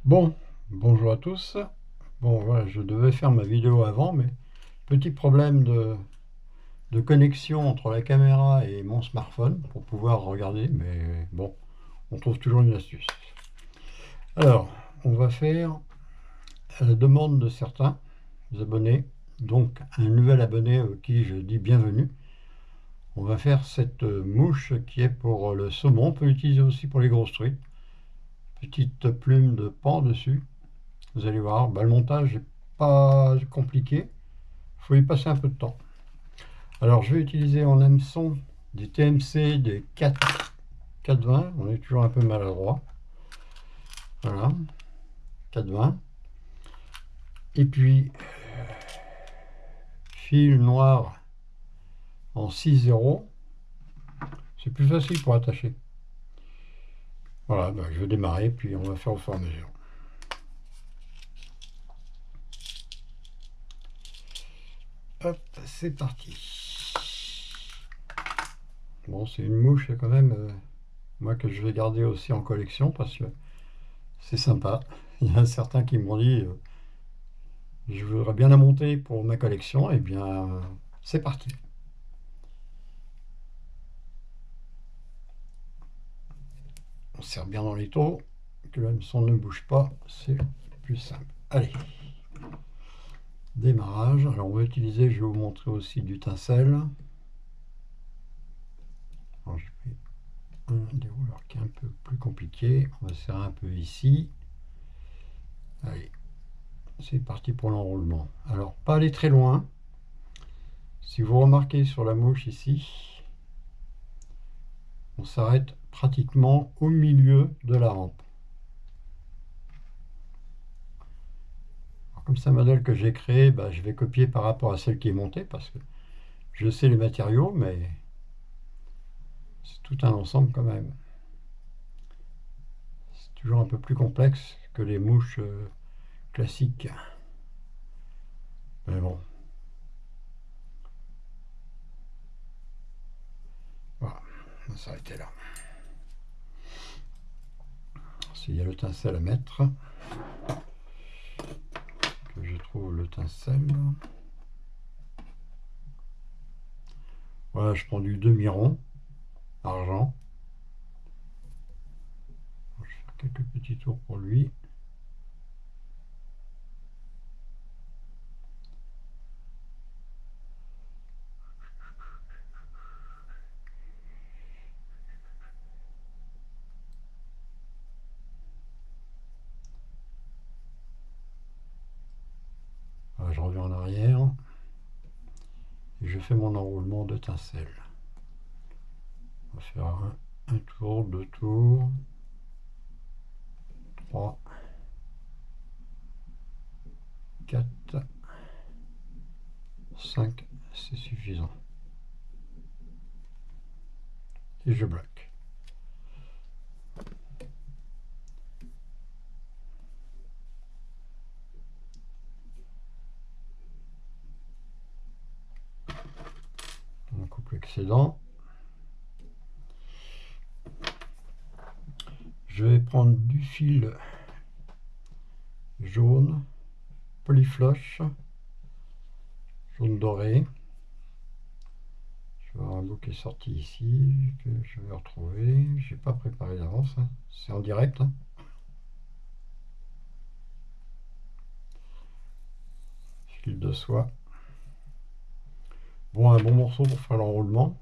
Bon, bonjour à tous. Bon, voilà, je devais faire ma vidéo avant, mais petit problème de connexion entre la caméra et mon smartphone pour pouvoir regarder, mais bon, on trouve toujours une astuce. Alors, on va faire à la demande de certains abonnés, donc un nouvel abonné à qui je dis bienvenue. On va faire cette mouche qui est pour le saumon. On peut l'utiliser aussi pour les grosses truites. Petite plume de pan dessus. Vous allez voir, bah, le montage n'est pas compliqué. Il faut y passer un peu de temps. Alors je vais utiliser en hameçon des TMC, des 420. On est toujours un peu maladroit. Voilà, 420. Et puis fil noir en 6,0. C'est plus facile pour attacher. Voilà, bah, je vais démarrer, puis on va faire au fur et à mesure. Hop, c'est parti. Bon, c'est une mouche quand même, moi que je vais garder aussi en collection parce que c'est sympa. Il y a certains qui m'ont dit je voudrais bien la monter pour ma collection. Et bien, c'est parti. On serre bien dans les taux, que l'hameçon ne bouge pas, c'est plus simple. Allez, démarrage. Alors on va utiliser, je vais vous montrer aussi du tincelle. Alors, je fais un dérouleur qui est un peu plus compliqué. On va serrer un peu ici. Allez, c'est parti pour l'enroulement. Alors, pas aller très loin. Si vous remarquez sur la mouche ici, on s'arrête pratiquement au milieu de la rampe. Alors, comme c'est un modèle que j'ai créé, bah, je vais copier par rapport à celle qui est montée parce que je sais les matériaux, mais c'est tout un ensemble quand même. C'est toujours un peu plus complexe que les mouches classiques. Mais bon. Voilà, on va s'arrêter là. S'il y a le tincelle à mettre, que je trouve le tincelle. Voilà, je prends du demi-rond, argent. Je vais faire quelques petits tours pour lui. Voilà, je reviens en arrière. Et je fais mon enroulement de tincelle. On va faire un tour, 2 tours, 3, 4, 5, c'est suffisant. Et je bloque. On coupe l'excédent. Je vais prendre du fil jaune, polyfloche, jaune doré. Je vais avoir un bout qui est sorti ici, que je vais retrouver. Je n'ai pas préparé d'avance, hein. C'est en direct. Hein. Fil de soie. Bon, un bon morceau pour faire l'enroulement.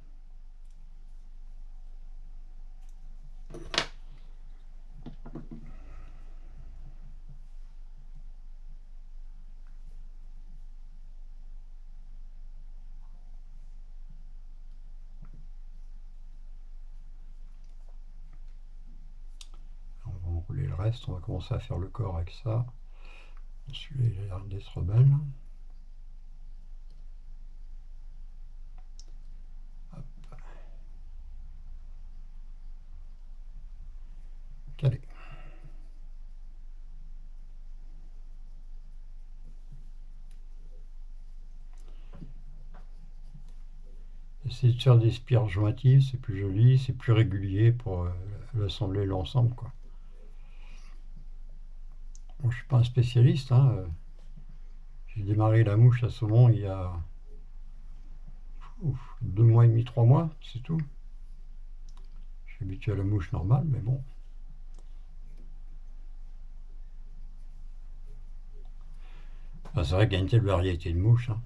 On va enrouler le reste. On va commencer à faire le corps avec ça. Celui-là, il a l'air d'être belle. Hop. Calé. Essayez de faire des spires jointives, c'est plus joli, c'est plus régulier pour assembler l'ensemble, quoi. je suis pas un spécialiste, hein. J'ai démarré la mouche à saumon il y a 2 mois et demi, 3 mois, c'est tout. Je suis habitué à la mouche normale, mais bon. Ah, c'est vrai qu'il y a une telle variété de mouches, hein.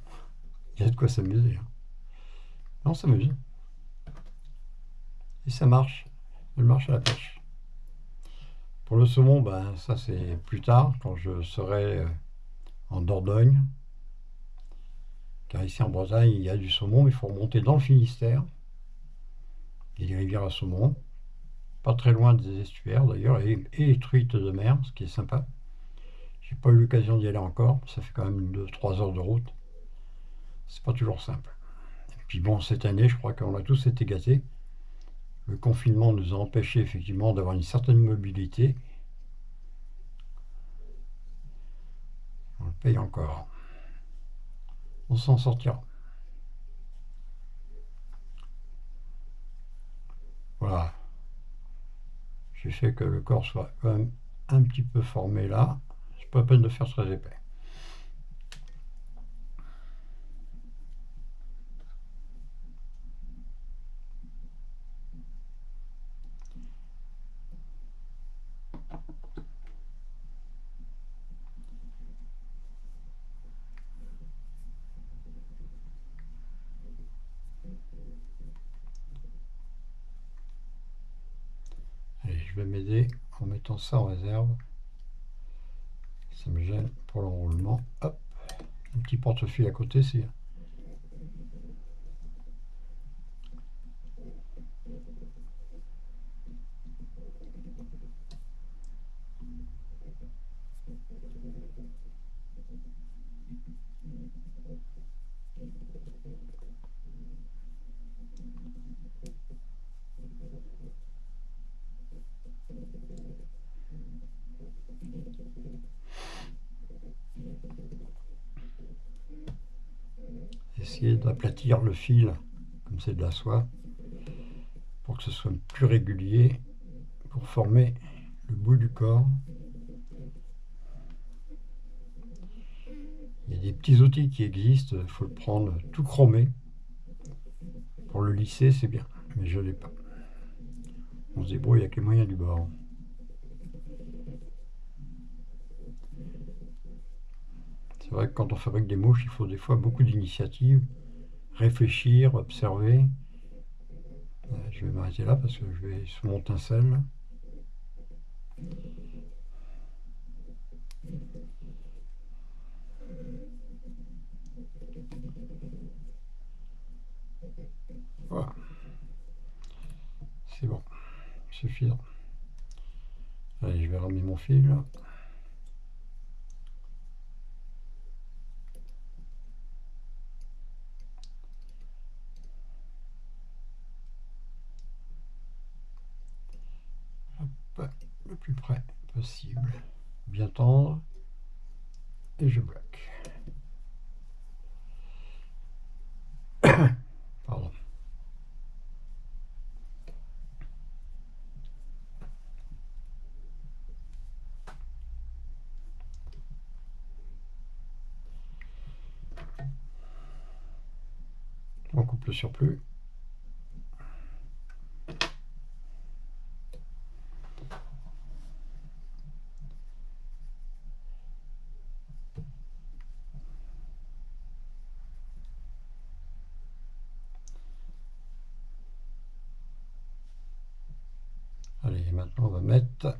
Il y a de quoi s'amuser, hein. Non, on s'amuse. Et ça marche. Elle marche à la pêche. Pour le saumon, ben, ça c'est plus tard, quand je serai en Dordogne. Car ici en Bretagne, il y a du saumon, mais il faut remonter dans le Finistère. Il y a des rivières à saumon, pas très loin des estuaires d'ailleurs, et truites de mer, ce qui est sympa. J'ai pas eu l'occasion d'y aller encore, ça fait quand même 2-3 heures de route. C'est pas toujours simple. Et puis bon, cette année, je crois qu'on a tous été gâtés. Le confinement nous a empêchés effectivement d'avoir une certaine mobilité. On le paye encore. On s'en sortira. Voilà. J'ai fait que le corps soit quand même un petit peu formé là. C'est pas la peine de faire très épais. Allez, je vais m'aider en mettant ça en réserve. Ça me gêne pour l'enroulement. Hop, un petit portefeuille à côté, c'est... Essayer d'aplatir le fil, comme c'est de la soie, pour que ce soit plus régulier, pour former le bout du corps. Il y a des petits outils qui existent, il faut le prendre tout chromé. Pour le lisser, c'est bien, mais je ne l'ai pas. On se débrouille avec les moyens du bord. C'est vrai que quand on fabrique des mouches, il faut des fois beaucoup d'initiative, réfléchir, observer. Je vais m'arrêter là parce que je vais sur mon tincelle. Voilà. C'est bon, suffisant. Allez, je vais ramener mon fil. Hop, le plus près possible. Bien tendre. Et je bloque. Pardon. On coupe le surplus. Allez, maintenant on va mettre la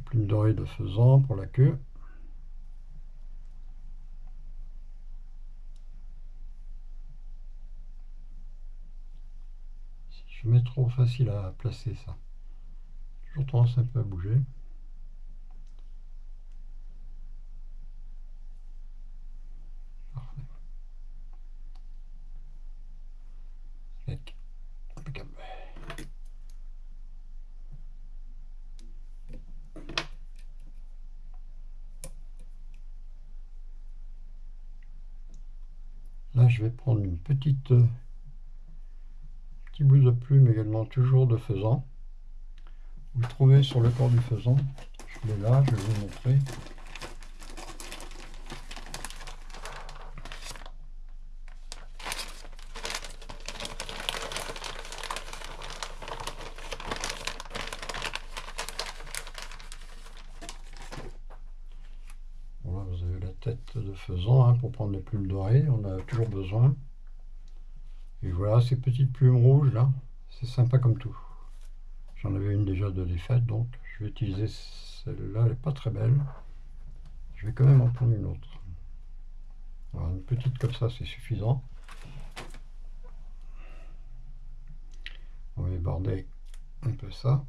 plume dorée de faisan pour la queue. Si je mets trop facile à placer ça, toujours tendance un peu à bouger. Parfait. Impeccable. Là, je vais prendre une petit bout de plume également, toujours de faisan. vous le trouvez sur le corps du faisan. Je l'ai là, je vais vous montrer. Voilà, vous avez la tête de faisan hein, pour prendre les plumes dorées, on a toujours besoin. Et voilà ces petites plumes rouges là, c'est sympa comme tout. J'en avais une déjà de défaite, donc je vais utiliser celle-là, elle n'est pas très belle. Je vais quand même en prendre une autre. Voilà, une petite comme ça, c'est suffisant. On va border un peu ça.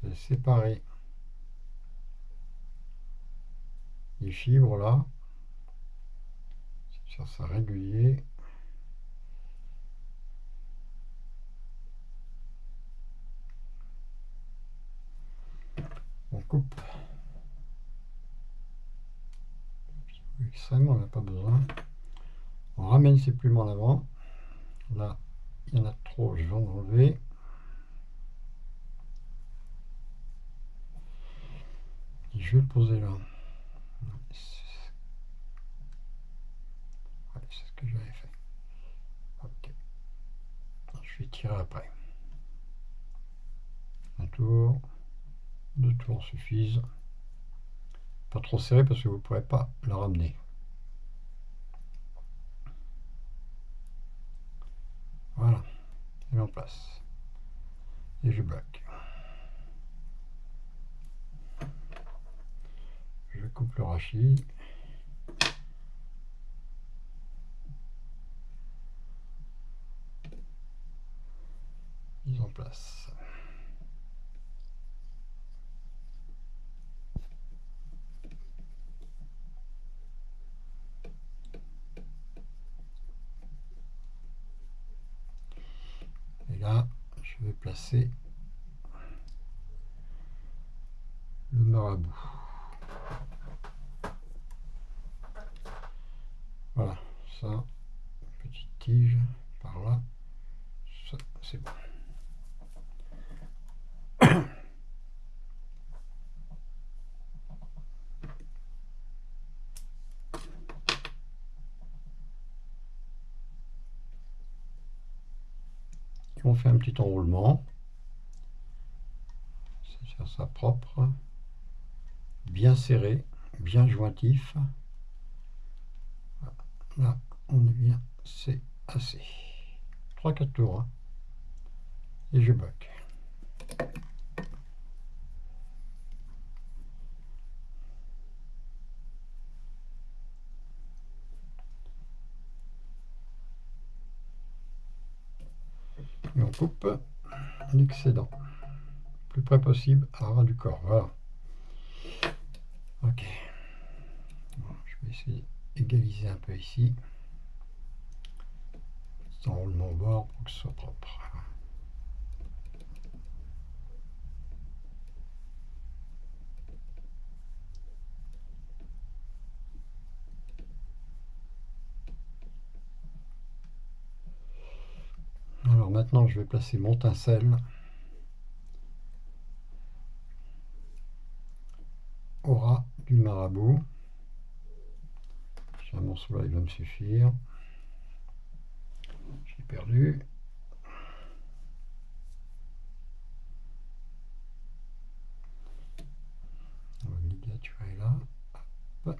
Je vais séparer les fibres là. Faire ça régulier. On coupe. Extrêmement, on n'a pas besoin. On ramène ces plumes en avant. Là, il y en a trop, je vais en enlever. Et je vais le poser là. Ouais, c'est ce que j'avais fait. Ok. Je vais tirer après. Un tour. 2 tours suffisent. Pas trop serré parce que vous ne pourrez pas la ramener. Voilà. Elle est en place. Et je bloque. Je coupe le rachis. Mise en place. Et là, je vais placer le marabout. Voilà, ça, petite tige par là, ça c'est bon. Et on fait un petit enroulement, c'est faire ça propre, bien serré, bien jointif. Là, on est bien, c'est assez. 3-4 tours, hein. Et je bloque. Et on coupe l'excédent, le plus près possible à ras du corps. Voilà. Ok. Bon, je vais essayer d'égaliser un peu ici. Petit enroulement au bord pour que ce soit propre. Alors maintenant, je vais placer mon tinsel au ras du marabout. J'ai un morceau là, il va me suffire. J'ai perdu. On va ligaturer là. Hop.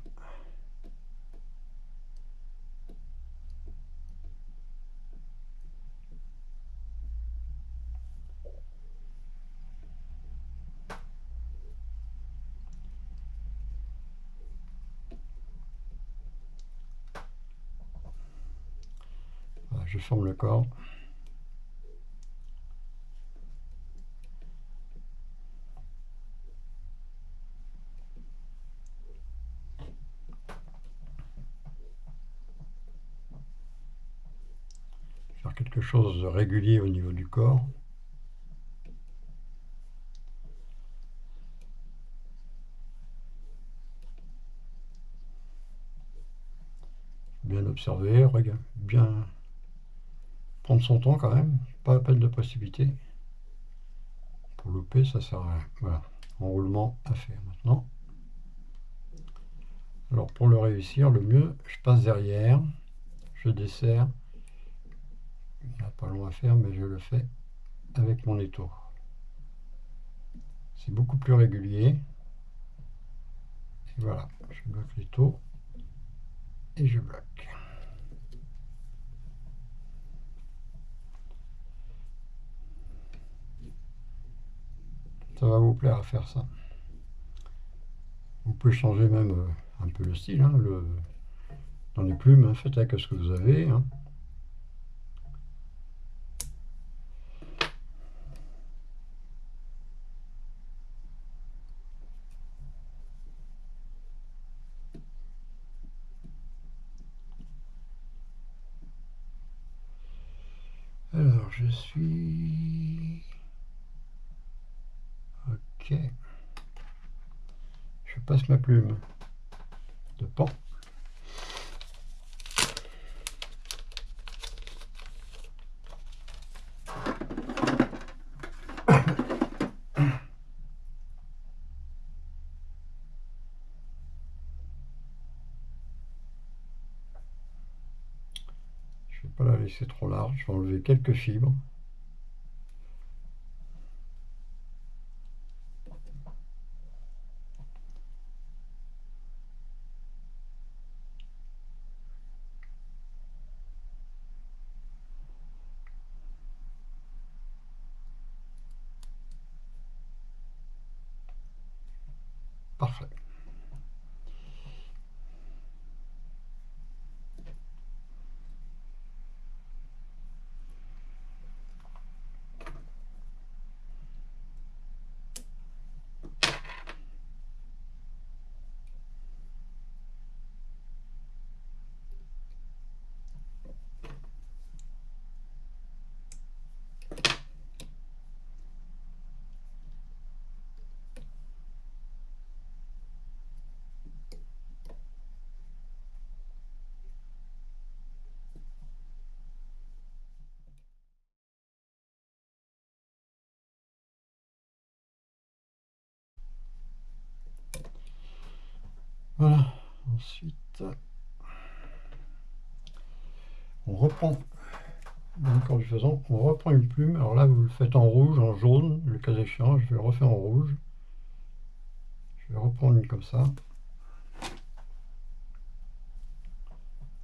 Voilà, je forme le corps. Faire quelque chose de régulier au niveau du corps. Bien observer, bien prendre son temps quand même, pas la peine de précipiter. Pour louper, ça sert à rien. Voilà, enroulement à faire maintenant. Alors pour le réussir, le mieux, je passe derrière, je desserre. Il n'y a pas long à faire, mais je le fais avec mon étau. C'est beaucoup plus régulier. Et voilà, je bloque l'étau et je bloque. Ça va vous plaire à faire ça. Vous pouvez changer même un peu le style, hein, dans les plumes, hein, faites avec ce que vous avez. Hein. Alors, je suis... Ok. Je passe ma plume de pan. Je ne vais pas la laisser trop large, je vais enlever quelques fibres. Parfait. Voilà. Ensuite, on reprend, encore du faisant, on reprend une plume. Alors là, vous le faites en rouge, en jaune, le cas échéant. Je vais le refaire en rouge. Je vais reprendre une comme ça.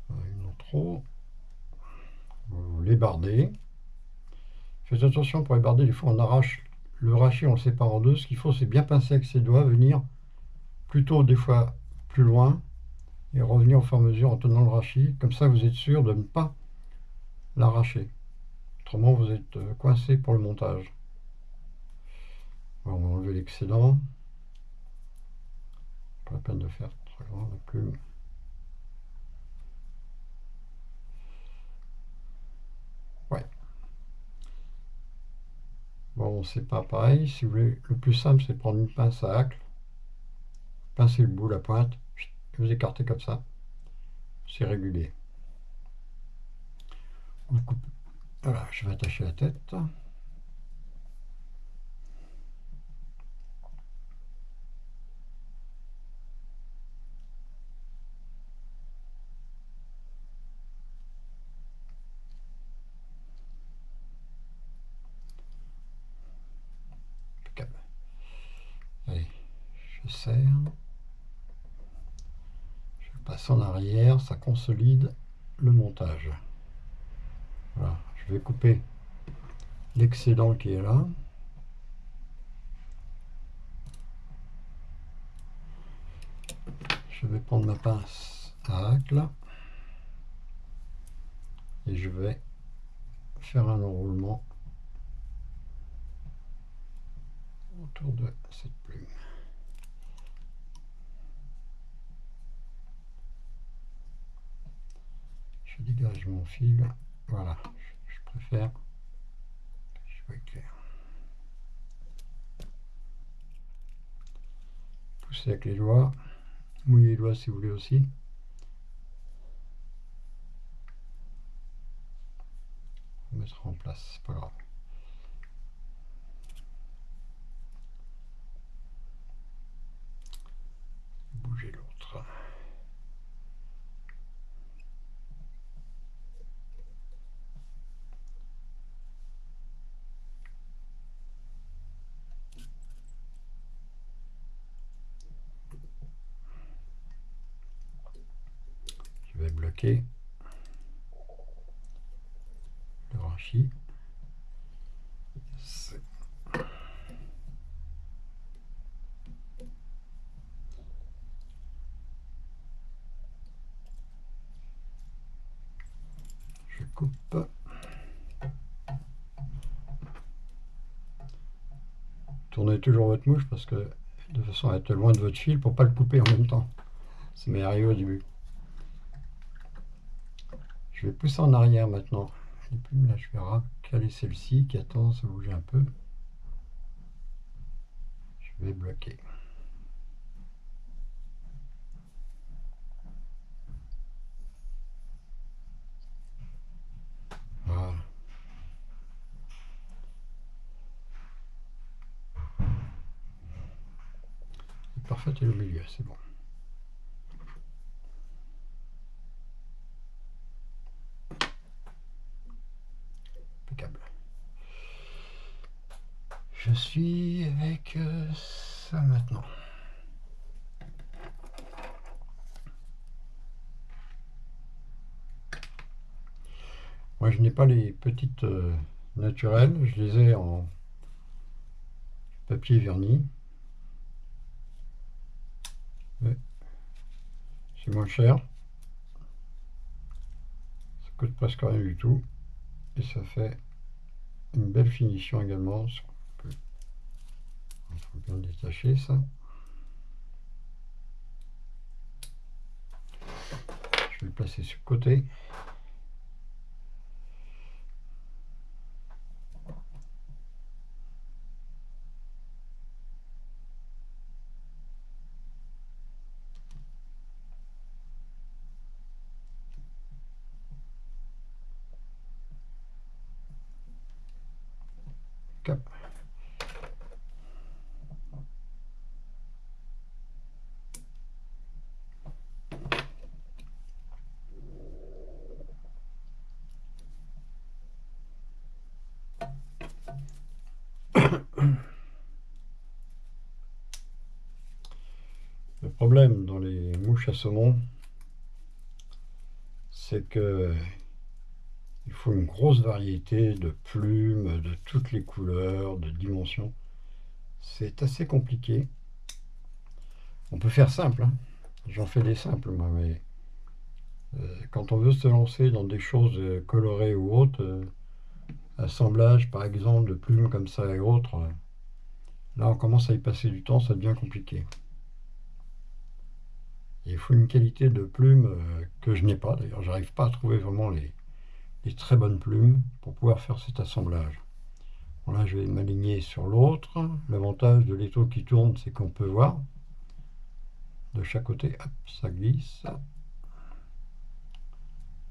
Une en trop. Vous l'ébardez. Faites attention pour ébarder, des fois on arrache le rachis, on le sépare en deux. Ce qu'il faut, c'est bien pincer avec ses doigts, venir plutôt des fois plus loin et revenir au fur et à mesure en tenant le rachis. Comme ça, vous êtes sûr de ne pas l'arracher. Autrement, vous êtes coincé pour le montage. Bon, on va enlever l'excédent. Pas la peine de faire très grand la plume. Ouais. Bon, c'est pas pareil. Si vous voulez, le plus simple, c'est de prendre une pince à hacle, pincer le bout, la pointe, et vous écartez comme ça. C'est régulier. Vous coupez. Voilà, je vais attacher la tête. Allez, je serre. Je passe en arrière, ça consolide le montage. Voilà, je vais couper l'excédent qui est là. Je vais prendre ma pince à hacle et je vais faire un enroulement autour de cette plume. Je dégage mon fil. Voilà, je préfère que je sois clair. Poussez avec les doigts. Mouillez les doigts si vous voulez aussi. On mettra en place, c'est pas grave. Bouger l'autre. Je vais bloquer le rachis. Je coupe. Tournez toujours votre mouche parce que de façon à être loin de votre fil pour pas le couper en même temps. Ça m'est arrivé au début. Je vais pousser en arrière maintenant. Les plumes, là, je vais recaler celle-ci qui a tendance à bouger un peu. Je vais bloquer. Voilà. C'est parfait et au milieu, c'est bon. Impeccable. Je suis avec ça maintenant. Moi, je n'ai pas les petites naturelles, je les ai en papier verni. C'est moins cher. Ça coûte presque rien du tout. Et ça fait une belle finition également. Il faut bien détacher ça. Je vais le placer sur le côté. Cap. Le problème dans les mouches à saumon, c'est que il faut une grosse variété de plumes, de toutes les couleurs, de dimensions. C'est assez compliqué. On peut faire simple, hein. J'en fais des simples, moi, mais quand on veut se lancer dans des choses colorées ou autres, assemblage par exemple de plumes comme ça et autres, là on commence à y passer du temps, ça devient compliqué. Il faut une qualité de plume que je n'ai pas, d'ailleurs j'arrive pas à trouver vraiment les très bonnes plumes pour pouvoir faire cet assemblage. Bon, là je vais m'aligner sur l'autre. L'avantage de l'étau qui tourne, c'est qu'on peut voir de chaque côté. Hop, ça glisse.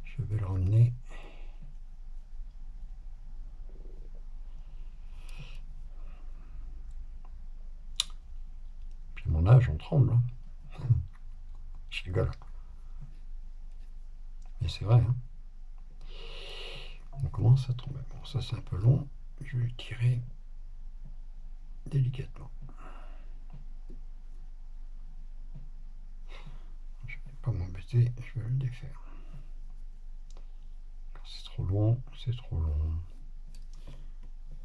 Je vais le ramener. Puis mon âge, on tremble, hein. Je rigole. Mais c'est vrai, hein. On commence à tomber. Bon, ça c'est un peu long. Je vais le tirer délicatement. Je ne vais pas m'embêter, je vais le défaire. Quand c'est trop long, c'est trop long.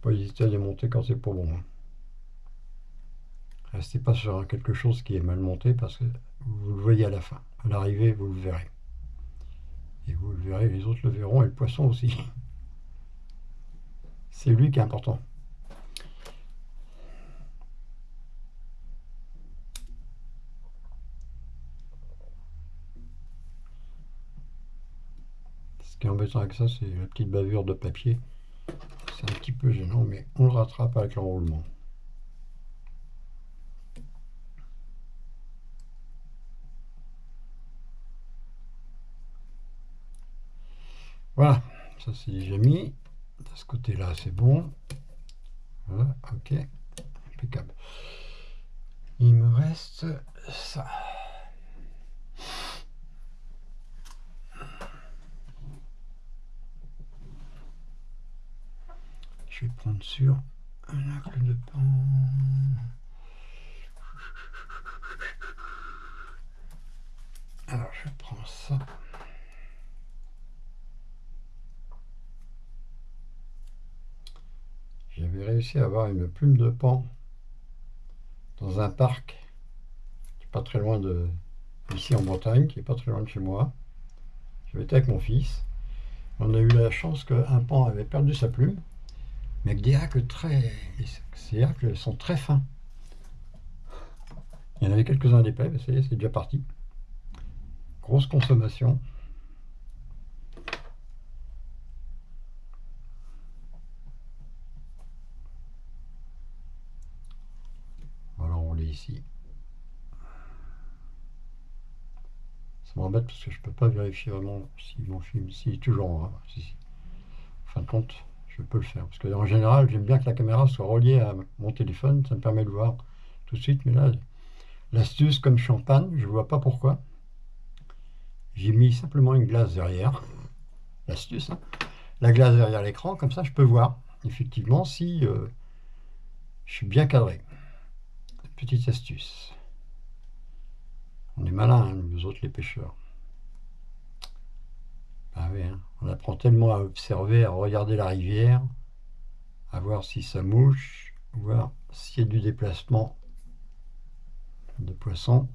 Pas hésiter à démonter quand c'est pas bon, hein. Restez pas sur quelque chose qui est mal monté parce que vous le voyez à la fin. À l'arrivée, vous le verrez. Et vous le verrez, les autres le verront et le poisson aussi. C'est lui qui est important. Ce qui est embêtant avec ça, c'est la petite bavure de papier. C'est un petit peu gênant, mais on le rattrape avec l'enroulement. Voilà, ça c'est déjà mis. De ce côté-là, c'est bon. Voilà, ok, impeccable. Il me reste ça. Je vais prendre sur un arc de pan. Alors je prends ça. J'avais réussi à avoir une plume de pan dans un parc qui est pas très loin de ici en Bretagne, qui est pas très loin de chez moi. J'avais été avec mon fils. On a eu la chance qu'un pan avait perdu sa plume, mais avec des hacks très, ces hacks sont très fins. Il y en avait quelques-uns d'épais, mais ça y est, c'est déjà parti. Grosse consommation. Voilà, on l'est ici. Ça m'embête parce que je peux pas vérifier vraiment si mon film ici est toujours en vrai. Si. En fin de compte, je peux le faire. Parce que en général, j'aime bien que la caméra soit reliée à mon téléphone. Ça me permet de voir tout de suite. Mais là, l'astuce, comme je suis en panne, je ne vois pas pourquoi. J'ai mis simplement une glace derrière. L'astuce, hein. La glace derrière l'écran, comme ça je peux voir effectivement si je suis bien cadré. Petite astuce. On est malin, hein, nous autres les pêcheurs. Ah oui, hein, on apprend tellement à observer, à regarder la rivière, à voir si ça mouche, voir s'il y a du déplacement de poissons.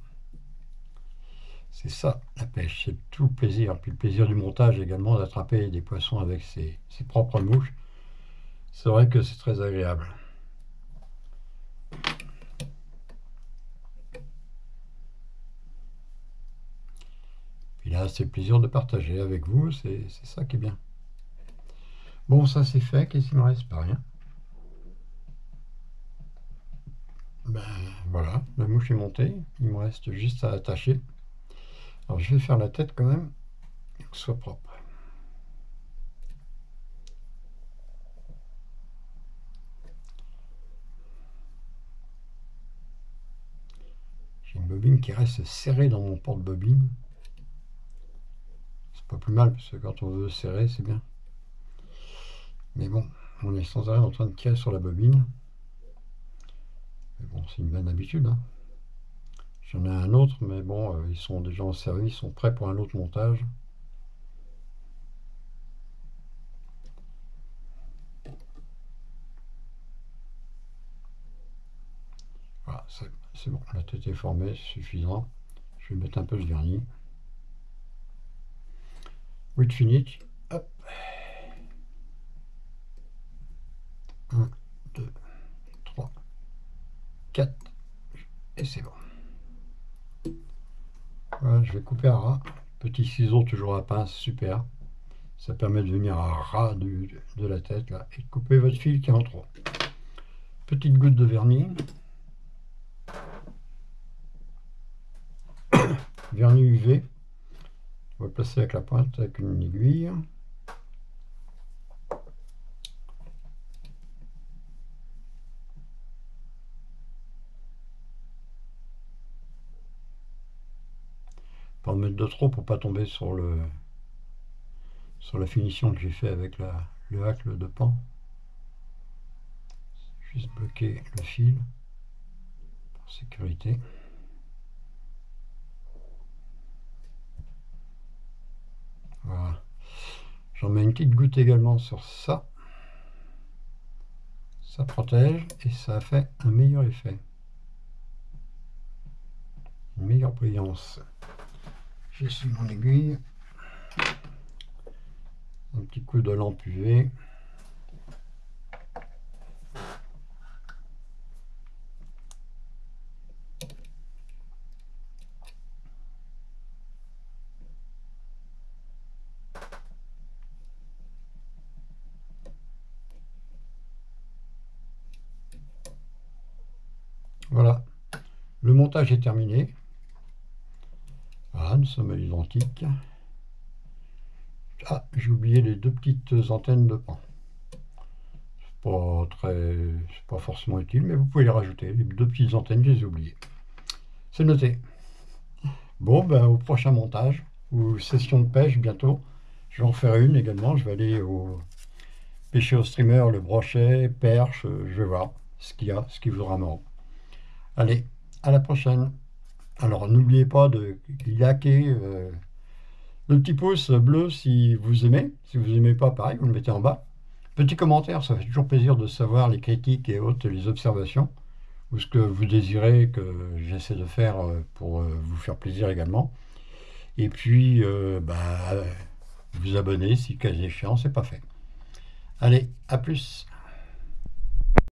C'est ça la pêche, c'est tout le plaisir. Puis le plaisir du montage également, d'attraper des poissons avec ses propres mouches. C'est vrai que c'est très agréable. Puis là, c'est le plaisir de partager avec vous, c'est ça qui est bien. Bon, ça c'est fait, qu'est-ce qu'il me reste? Pas rien. Ben voilà, la mouche est montée, il me reste juste à attacher. Alors je vais faire la tête quand même, que ce soit propre. J'ai une bobine qui reste serrée dans mon porte-bobine. C'est pas plus mal, parce que quand on veut serrer, c'est bien. Mais bon, on est sans arrêt en train de tirer sur la bobine. Mais bon, c'est une bonne habitude, hein. J'en ai un autre, mais bon, ils sont déjà en service, ils sont prêts pour un autre montage. Voilà, c'est bon, la tête est formée, c'est suffisant. Je vais mettre un peu de vernis. With finish, hop. 1, 2, 3, 4, et c'est bon. Voilà, je vais couper à ras. Petit ciseau toujours à pince, super. Ça permet de venir à ras de la tête là et de couper votre fil qui est en trop. Petite goutte de vernis. Vernis UV. On va le placer avec la pointe, avec une aiguille. Pas en mettre de trop pour pas tomber sur la finition que j'ai fait avec le hacle de pan. Juste bloquer le fil pour sécurité. Voilà. J'en mets une petite goutte également sur ça. Ça protège et ça fait un meilleur effet. Une meilleure brillance. J'essuie mon aiguille. Un petit coup de lampe UV. Voilà, le montage est terminé. Voilà, nous sommes à l'identique. Ah, j'ai oublié les deux petites antennes de pan. C'est pas forcément utile, mais vous pouvez les rajouter. Les deux petites antennes, je les ai oubliées. C'est noté. Bon, ben, au prochain montage, ou session de pêche bientôt. Je vais en faire une également. Je vais aller pêcher au streamer, le brochet, perche. Je vais voir ce qu'il y a, ce qui voudra mort. Allez, à la prochaine. Alors, n'oubliez pas de liker le petit pouce bleu si vous aimez. Si vous n'aimez pas, pareil, vous le mettez en bas. Petit commentaire, ça fait toujours plaisir de savoir les critiques et autres, les observations, ou ce que vous désirez que j'essaie de faire pour vous faire plaisir également. Et puis, vous abonner si, cas échéant, c'est pas fait. Allez, à plus!